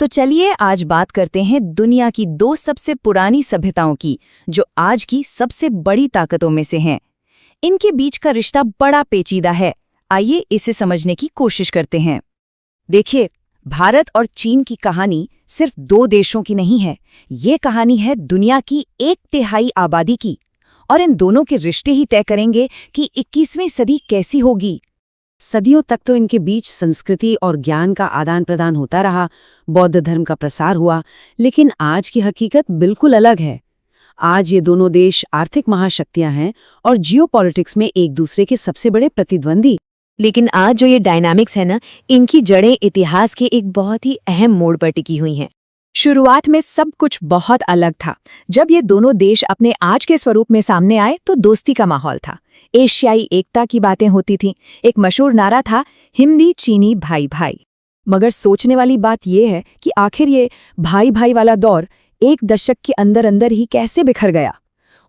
तो चलिए आज बात करते हैं दुनिया की दो सबसे पुरानी सभ्यताओं की, जो आज की सबसे बड़ी ताकतों में से हैं। इनके बीच का रिश्ता बड़ा पेचीदा है। आइए इसे समझने की कोशिश करते हैं। देखिए, भारत और चीन की कहानी सिर्फ दो देशों की नहीं है। ये कहानी है दुनिया की 1/3 आबादी की। और इन दोनों के रिश्ते ही तय करेंगे कि 21वीं सदी कैसी होगी। सदियों तक तो इनके बीच संस्कृति और ज्ञान का आदान प्रदान होता रहा, बौद्ध धर्म का प्रसार हुआ, लेकिन आज की हकीकत बिल्कुल अलग है। आज ये दोनों देश आर्थिक महाशक्तियां हैं और जियोपॉलिटिक्स में एक दूसरे के सबसे बड़े प्रतिद्वंदी। लेकिन आज जो ये डायनामिक्स है ना, इनकी जड़ें इतिहास के एक बहुत ही अहम मोड़ पर टिकी हुई हैं। शुरुआत में सब कुछ बहुत अलग था। जब ये दोनों देश अपने आज के स्वरूप में सामने आए तो दोस्ती का माहौल था, एशियाई एकता की बातें होती थीं। एक मशहूर नारा था, हिंदी चीनी भाई भाई। मगर सोचने वाली बात यह है कि आखिर ये भाई भाई वाला दौर एक दशक के अंदर अंदर ही कैसे बिखर गया।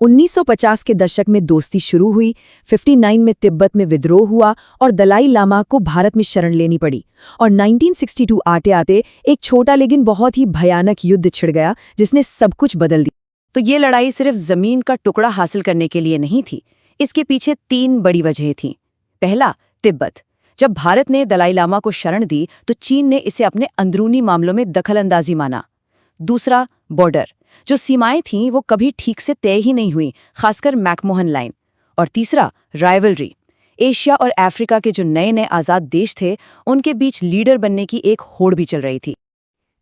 1950 के दशक में दोस्ती शुरू हुई, 59 में तिब्बत में विद्रोह हुआ और दलाई लामा को भारत में शरण लेनी पड़ी, और 1962 आते आते एक छोटा लेकिन बहुत ही भयानक युद्ध छिड़ गया जिसने सब कुछ बदल दिया। तो ये लड़ाई सिर्फ जमीन का टुकड़ा हासिल करने के लिए नहीं थी। इसके पीछे 3 बड़ी वजहें थीं। पहला, तिब्बत। जब भारत ने दलाई लामा को शरण दी तो चीन ने इसे अपने अंदरूनी मामलों में दखलंदाजी माना। दूसरा, बॉर्डर। जो सीमाएं थीं वो कभी ठीक से तय ही नहीं हुई, खासकर मैकमोहन लाइन। और तीसरा, राइवलरी। एशिया और अफ्रीका के जो नए नए आज़ाद देश थे, उनके बीच लीडर बनने की एक होड़ भी चल रही थी।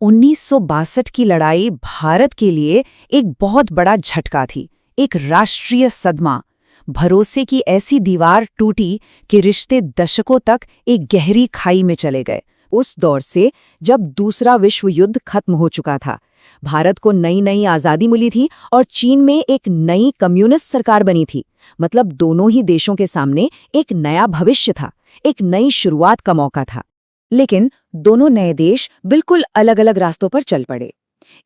1962 की लड़ाई भारत के लिए एक बहुत बड़ा झटका थी, एक राष्ट्रीय सदमा। भरोसे की ऐसी दीवार टूटी कि रिश्ते दशकों तक एक गहरी खाई में चले गए। उस दौर से जब दूसरा विश्व युद्ध खत्म हो चुका था, भारत को नई नई आज़ादी मिली थी और चीन में एक नई कम्युनिस्ट सरकार बनी थी। मतलब दोनों ही देशों के सामने एक नया भविष्य था, एक नई शुरुआत का मौका था। लेकिन दोनों नए देश बिल्कुल अलग अलग रास्तों पर चल पड़े।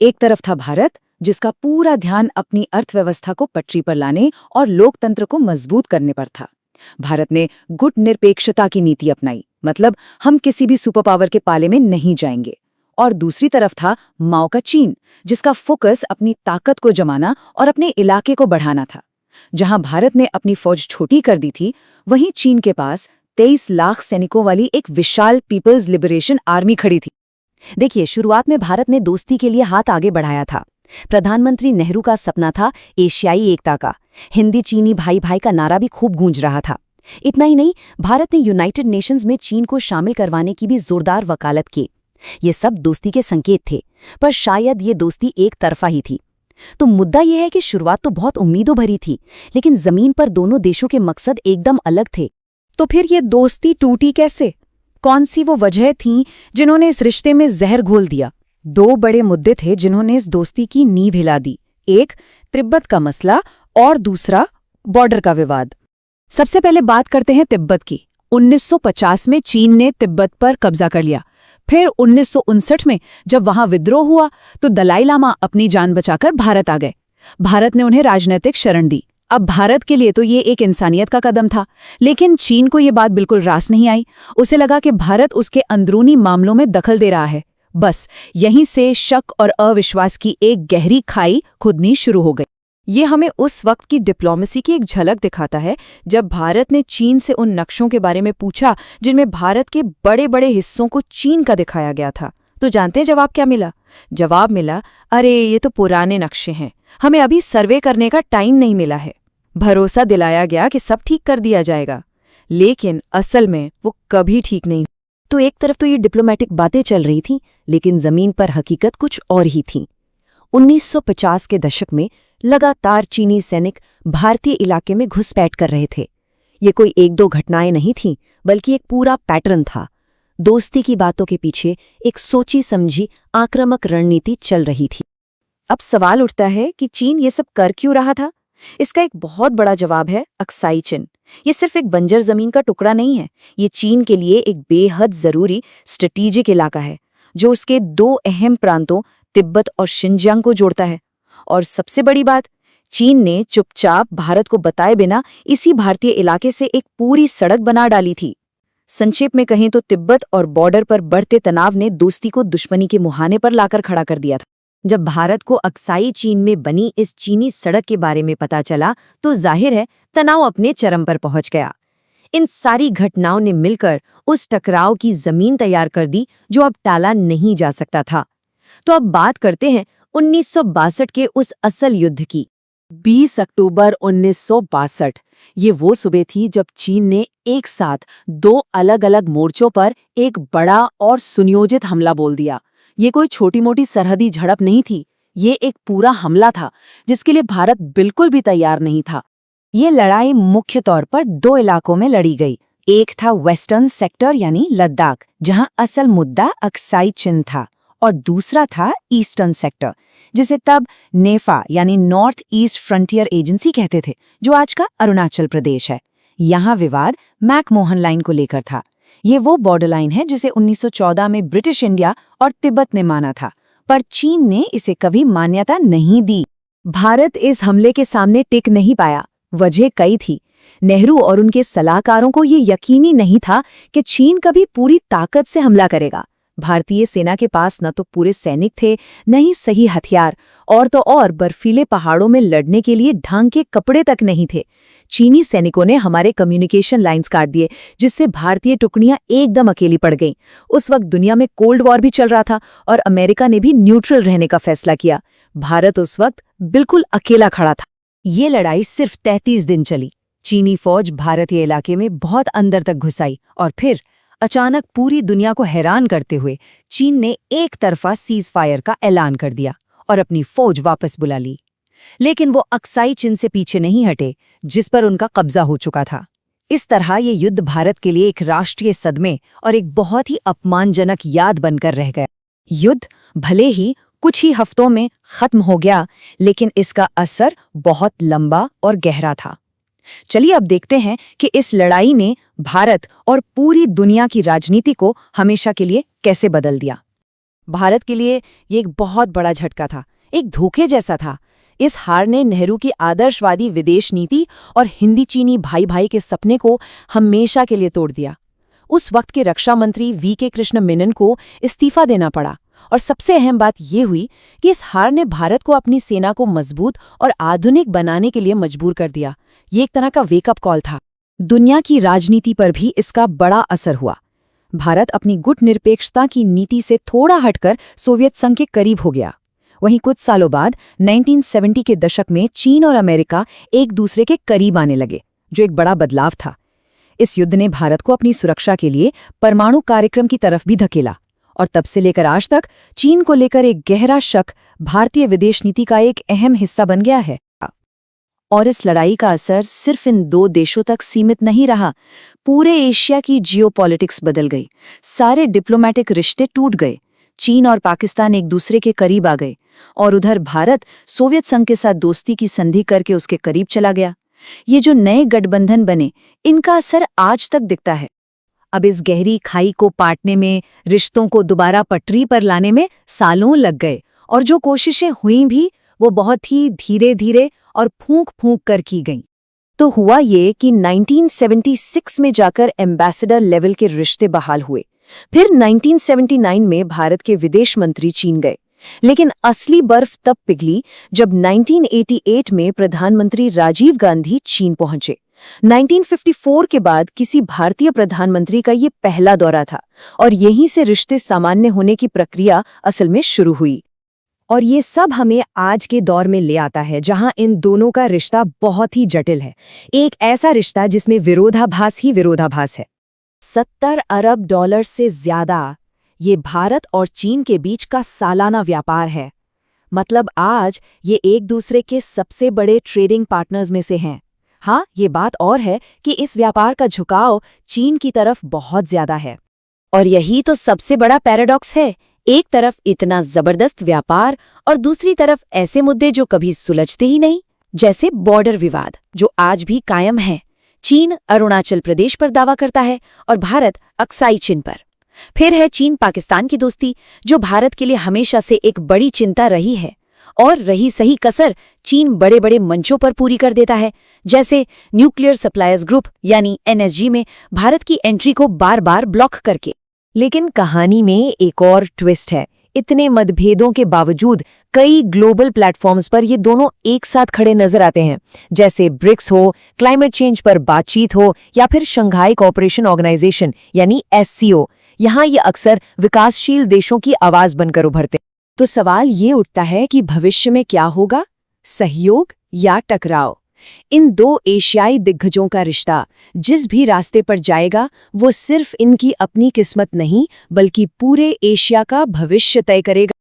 एक तरफ था भारत, जिसका पूरा ध्यान अपनी अर्थव्यवस्था को पटरी पर लाने और लोकतंत्र को मजबूत करने पर था। भारत ने गुटनिरपेक्षता की नीति अपनाई, मतलब हम किसी भी सुपर पावर के पाले में नहीं जाएंगे। और दूसरी तरफ था माओ का चीन, जिसका फोकस अपनी ताकत को जमाना और अपने इलाके को बढ़ाना था। जहां भारत ने अपनी फौज छोटी कर दी थी, वहीं चीन के पास 23 लाख सैनिकों वाली एक विशाल पीपल्स लिबरेशन आर्मी खड़ी थी। देखिए, शुरुआत में भारत ने दोस्ती के लिए हाथ आगे बढ़ाया था। प्रधानमंत्री नेहरू का सपना था एशियाई एकता का। हिंदी चीनी भाई भाई का नारा भी खूब गूंज रहा था। इतना ही नहीं, भारत ने यूनाइटेड नेशंस में चीन को शामिल करवाने की भी जोरदार वकालत की। ये सब दोस्ती के संकेत थे, पर शायद ये दोस्ती एक तरफा ही थी। तो मुद्दा यह है कि शुरुआत तो बहुत उम्मीदों भरी थी, लेकिन जमीन पर दोनों देशों के मकसद एकदम अलग थे। तो फिर ये दोस्ती टूटी कैसे? कौन सी वो वजह थीं जिन्होंने इस रिश्ते में जहर घोल दिया? 2 बड़े मुद्दे थे जिन्होंने इस दोस्ती की नींव हिला दी। एक, तिब्बत का मसला, और दूसरा, बॉर्डर का विवाद। सबसे पहले बात करते हैं तिब्बत की। 1950 में चीन ने तिब्बत पर कब्जा कर लिया। फिर 1959 में जब वहां विद्रोह हुआ तो दलाई लामा अपनी जान बचाकर भारत आ गए। भारत ने उन्हें राजनीतिक शरण दी। अब भारत के लिए तो ये एक इंसानियत का कदम था, लेकिन चीन को ये बात बिल्कुल रास नहीं आई। उसे लगा कि भारत उसके अंदरूनी मामलों में दखल दे रहा है। बस यहीं से शक और अविश्वास की एक गहरी खाई खुदनी शुरू हो गई। ये हमें उस वक्त की डिप्लोमेसी की एक झलक दिखाता है, जब भारत ने चीन से उन नक्शों के बारे में पूछा जिनमें भारत के बड़े बड़े हिस्सों को चीन का दिखाया गया था। तो जानते हैं जवाब क्या मिला? जवाब मिला, अरे ये तो पुराने नक्शे हैं, हमें अभी सर्वे करने का टाइम नहीं मिला है। भरोसा दिलाया गया कि सब ठीक कर दिया जाएगा, लेकिन असल में वो कभी ठीक नहीं। तो एक तरफ तो ये डिप्लोमेटिक बातें चल रही थीं, लेकिन जमीन पर हकीकत कुछ और ही थी। 1950 के दशक में लगातार चीनी सैनिक भारतीय इलाके में घुसपैठ कर रहे थे। ये कोई 1-2 घटनाएं नहीं थीं, बल्कि एक पूरा पैटर्न था। दोस्ती की बातों के पीछे एक सोची समझी आक्रामक रणनीति चल रही थी। अब सवाल उठता है कि चीन ये सब कर क्यों रहा था? इसका एक बहुत बड़ा जवाब है अक्साई चिन। ये सिर्फ एक बंजर जमीन का टुकड़ा नहीं है, ये चीन के लिए एक बेहद जरूरी स्ट्रेटेजिक इलाका है, जो उसके 2 अहम प्रांतों तिब्बत और शिनजियांग को जोड़ता है। और सबसे बड़ी बात, चीन ने चुपचाप भारत को बताए बिना इसी भारतीय इलाके से एक पूरी सड़क बना डाली थी। संक्षेप में कहें तो तिब्बत और बॉर्डर पर बढ़ते तनाव ने दोस्ती को दुश्मनी के मुहाने पर लाकर खड़ा कर दिया था। जब भारत को अक्साई चीन में बनी इस चीनी सड़क के बारे में पता चला तो जाहिर है तनाव अपने चरम पर पहुंच गया। इन सारी घटनाओं ने मिलकर उस टकराव की जमीन तैयार कर दी जो अब टाला नहीं जा सकता था। तो अब बात करते हैं 1962 के उस असल युद्ध की। 20 अक्टूबर 1962 ये वो सुबह थी जब चीन ने एक साथ 2 अलग-अलग मोर्चों पर एक बड़ा और सुनियोजित हमला बोल दिया। ये कोई छोटी-मोटी सरहदी झड़प नहीं थी, ये एक पूरा हमला था जिसके लिए भारत बिल्कुल भी तैयार नहीं था। ये लड़ाई मुख्य तौर पर 2 इलाकों में लड़ी गई। एक था वेस्टर्न सेक्टर यानी लद्दाख, जहां असल मुद्दा अक्साई चिन था, और दूसरा था ईस्टर्न सेक्टर, जिसे तब नेफा यानी नॉर्थ ईस्ट फ्रंटियर एजेंसी कहते थे, जो आज का अरुणाचल प्रदेश है। यहाँ विवाद मैकमोहन लाइन को लेकर था। ये वो बॉर्डर लाइन है जिसे 1914 में ब्रिटिश इंडिया और तिब्बत ने माना था, पर चीन ने इसे कभी मान्यता नहीं दी। भारत इस हमले के सामने टिक नहीं पाया। वजह कई थी। नेहरू और उनके सलाहकारों को ये यकीनी नहीं था कि चीन कभी पूरी ताकत से हमला करेगा। भारतीय सेना के पास न तो पूरे सैनिक थे, न ही सही हथियार, और तो और बर्फीले पहाड़ों में लड़ने के लिए ढंग के कपड़े तक नहीं थे। चीनी सैनिकों ने हमारे कम्युनिकेशन लाइंस काट दिए, जिससे भारतीय टुकड़ियां एकदम अकेली पड़ गईं। उस वक्त दुनिया में कोल्ड वॉर भी चल रहा था और अमेरिका ने भी न्यूट्रल रहने का फैसला किया। भारत उस वक्त बिल्कुल अकेला खड़ा था। ये लड़ाई सिर्फ 33 दिन चली। चीनी फौज भारतीय इलाके में बहुत अंदर तक घुस आई और फिर अचानक पूरी दुनिया को हैरान करते हुए चीन ने एक तरफा सीज फायर का ऐलान कर दिया और अपनी फौज वापस बुला ली। लेकिन वो अक्साई चिन से पीछे नहीं हटे, जिस पर उनका कब्जा हो चुका था। इस तरह ये युद्ध भारत के लिए एक राष्ट्रीय सदमे और एक बहुत ही अपमानजनक याद बनकर रह गया। युद्ध भले ही कुछ ही हफ्तों में खत्म हो गया, लेकिन इसका असर बहुत लंबा और गहरा था। चलिए अब देखते हैं कि इस लड़ाई ने भारत और पूरी दुनिया की राजनीति को हमेशा के लिए कैसे बदल दिया। भारत के लिए ये एक बहुत बड़ा झटका था, एक धोखे जैसा था। इस हार ने नेहरू की आदर्शवादी विदेश नीति और हिंदी चीनी भाई भाई के सपने को हमेशा के लिए तोड़ दिया। उस वक्त के रक्षा मंत्री वी.के. कृष्ण मेनन को इस्तीफा देना पड़ा, और सबसे अहम बात ये हुई कि इस हार ने भारत को अपनी सेना को मजबूत और आधुनिक बनाने के लिए मजबूर कर दिया। ये एक तरह का वेकअप कॉल था। दुनिया की राजनीति पर भी इसका बड़ा असर हुआ। भारत अपनी गुटनिरपेक्षता की नीति से थोड़ा हटकर सोवियत संघ के करीब हो गया। वहीं कुछ सालों बाद 1970 के दशक में चीन और अमेरिका एक दूसरे के करीब आने लगे, जो एक बड़ा बदलाव था। इस युद्ध ने भारत को अपनी सुरक्षा के लिए परमाणु कार्यक्रम की तरफ भी धकेला, और तब से लेकर आज तक चीन को लेकर एक गहरा शक भारतीय विदेश नीति का एक अहम हिस्सा बन गया है। और इस लड़ाई का असर सिर्फ इन 2 देशों तक सीमित नहीं रहा। पूरे एशिया की जियोपॉलिटिक्स बदल गई। सारे डिप्लोमेटिक रिश्ते टूट गए। चीन और पाकिस्तान एक दूसरे के करीब आ गए, और उधर भारत सोवियत संघ के साथ दोस्ती की संधि करके उसके करीब चला गया। ये जो नए गठबंधन बने, इनका असर आज तक दिखता है। अब इस गहरी खाई को पाटने में, रिश्तों को दोबारा पटरी पर लाने में सालों लग गए, और जो कोशिशें हुई भी वो बहुत ही धीरे धीरे और फूंक फूंक कर की गईं। तो हुआ ये कि 1976 में जाकर एम्बेसडर लेवल के रिश्ते बहाल हुए। फिर 1979 में भारत के विदेश मंत्री चीन गए। लेकिन असली बर्फ तब पिघली जब 1988 में प्रधानमंत्री राजीव गांधी चीन पहुंचे। 1954 के बाद किसी भारतीय प्रधानमंत्री का ये पहला दौरा था, और यहीं से रिश्ते सामान्य होने की प्रक्रिया असल में शुरू हुई। और ये सब हमें आज के दौर में ले आता है, जहां इन दोनों का रिश्ता बहुत ही जटिल है। एक ऐसा रिश्ता जिसमें विरोधाभास ही विरोधाभास है। $70 अरब से ज्यादा ये भारत और चीन के बीच का सालाना व्यापार है। मतलब आज ये एक दूसरे के सबसे बड़े ट्रेडिंग पार्टनर्स में से हैं। हाँ, ये बात और है कि इस व्यापार का झुकाव चीन की तरफ बहुत ज्यादा है। और यही तो सबसे बड़ा पैराडॉक्स है। एक तरफ इतना जबरदस्त व्यापार और दूसरी तरफ ऐसे मुद्दे जो कभी सुलझते ही नहीं, जैसे बॉर्डर विवाद जो आज भी कायम है। चीन अरुणाचल प्रदेश पर दावा करता है और भारत अक्साई चिन पर। फिर है चीन पाकिस्तान की दोस्ती, जो भारत के लिए हमेशा से एक बड़ी चिंता रही है। और रही सही कसर चीन बड़े बड़े मंचों पर पूरी कर देता है, जैसे न्यूक्लियर सप्लायर्स ग्रुप यानी एनएसजी में भारत की एंट्री को बार बार ब्लॉक करके। लेकिन कहानी में एक और ट्विस्ट है। इतने मतभेदों के बावजूद कई ग्लोबल प्लेटफॉर्म्स पर ये दोनों एक साथ खड़े नजर आते हैं, जैसे ब्रिक्स हो, क्लाइमेट चेंज पर बातचीत हो या फिर शंघाई कोऑपरेशन ऑर्गेनाइजेशन यानी एससीओ। यहाँ ये अक्सर विकासशील देशों की आवाज बनकर उभरते हैं। तो सवाल ये उठता है कि भविष्य में क्या होगा, सहयोग या टकराव? इन दो एशियाई दिग्गजों का रिश्ता जिस भी रास्ते पर जाएगा वो सिर्फ इनकी अपनी किस्मत नहीं बल्कि पूरे एशिया का भविष्य तय करेगा।